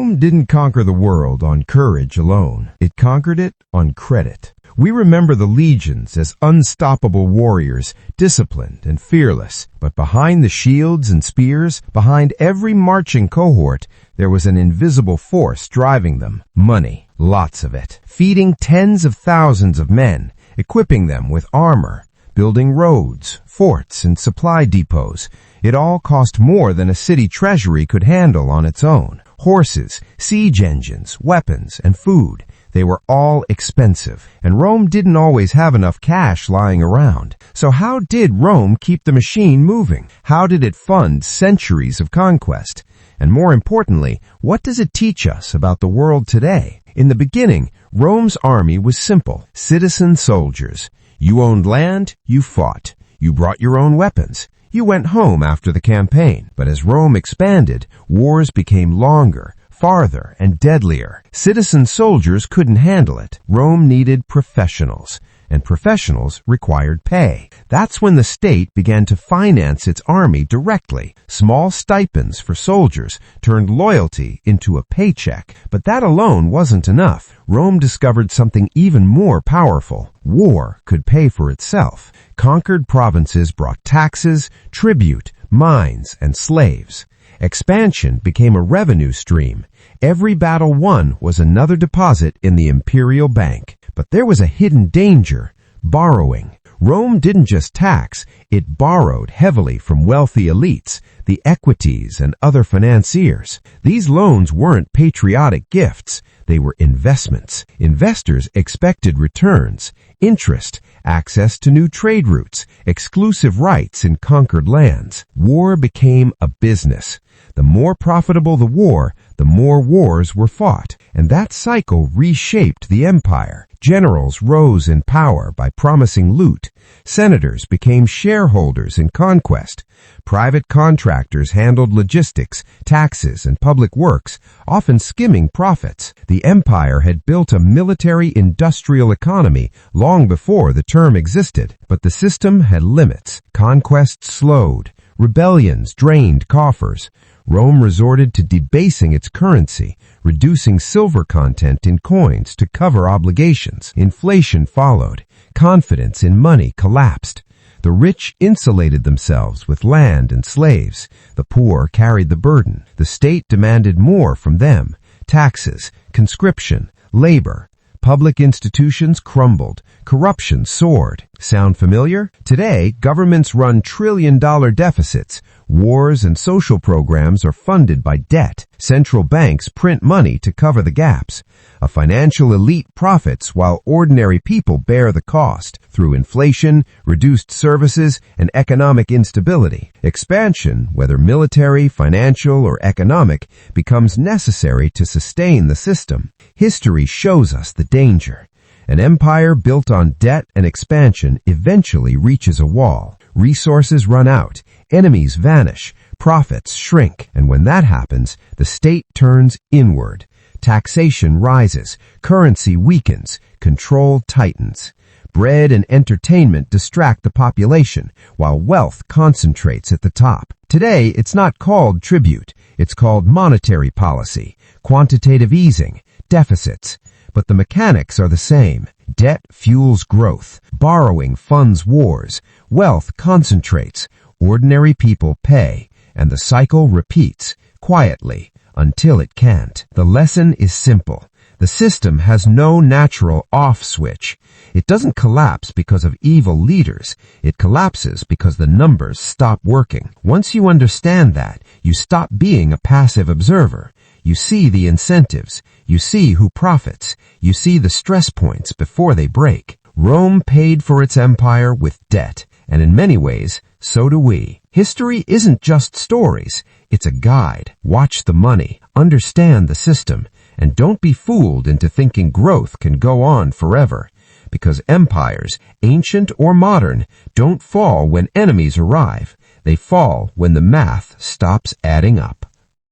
Rome didn't conquer the world on courage alone. It conquered it on credit. We remember the legions as unstoppable warriors, disciplined and fearless. But behind the shields and spears, behind every marching cohort, there was an invisible force driving them. Money, lots of it, feeding tens of thousands of men, equipping them with armor, building roads, forts, and supply depots. It all cost more than a city treasury could handle on its own. Horses, siege engines, weapons, and food. They were all expensive, and Rome didn't always have enough cash lying around. So how did Rome keep the machine moving? How did it fund centuries of conquest? And more importantly, what does it teach us about the world today? In the beginning, Rome's army was simple. Citizen soldiers. You owned land, you fought. You brought your own weapons. You went home after the campaign. But as Rome expanded, wars became longer, farther, and deadlier. Citizen soldiers couldn't handle it. Rome needed professionals, and professionals required pay. That's when the state began to finance its army directly. Small stipends for soldiers turned loyalty into a paycheck. But that alone wasn't enough. Rome discovered something even more powerful. War could pay for itself. Conquered provinces brought taxes, tribute, mines, and slaves. Expansion became a revenue stream. Every battle won was another deposit in the imperial bank. But there was a hidden danger: borrowing. Rome didn't just tax, it borrowed heavily from wealthy elites, the equities, and other financiers. These loans weren't patriotic gifts, they were investments. Investors expected returns, interest, access to new trade routes, exclusive rights in conquered lands. War became a business. The more profitable the war, the more wars were fought, and that cycle reshaped the empire. Generals rose in power by promising loot. Senators became shareholders in conquest. Private contractors handled logistics, taxes, and public works, often skimming profits. The empire had built a military-industrial economy long before the term existed, but the system had limits. Conquest slowed. Rebellions drained coffers. Rome resorted to debasing its currency, reducing silver content in coins to cover obligations. Inflation followed. Confidence in money collapsed. The rich insulated themselves with land and slaves. The poor carried the burden. The state demanded more from them. Taxes, conscription, labor. Public institutions crumbled. Corruption soared. Sound familiar? Today, governments run trillion-dollar deficits. Wars and social programs are funded by debt. Central banks print money to cover the gaps. A financial elite profits while ordinary people bear the cost through inflation, reduced services, and economic instability. Expansion, whether military, financial, or economic, becomes necessary to sustain the system. History shows us the danger. An empire built on debt and expansion eventually reaches a wall. Resources run out, enemies vanish, profits shrink, and when that happens, the state turns inward. Taxation rises, currency weakens, control tightens. Bread and entertainment distract the population, while wealth concentrates at the top. Today, it's not called tribute. It's called monetary policy, quantitative easing, deficits. But the mechanics are the same. Debt fuels growth. Borrowing funds wars. Wealth concentrates. Ordinary people pay. And the cycle repeats, quietly, until it can't. The lesson is simple. The system has no natural off switch. It doesn't collapse because of evil leaders. It collapses because the numbers stop working. Once you understand that, you stop being a passive observer. You see the incentives. You see who profits. You see the stress points before they break. Rome paid for its empire with debt, and in many ways, so do we. History isn't just stories. It's a guide. Watch the money. Understand the system. And don't be fooled into thinking growth can go on forever. Because empires, ancient or modern, don't fall when enemies arrive. They fall when the math stops adding up.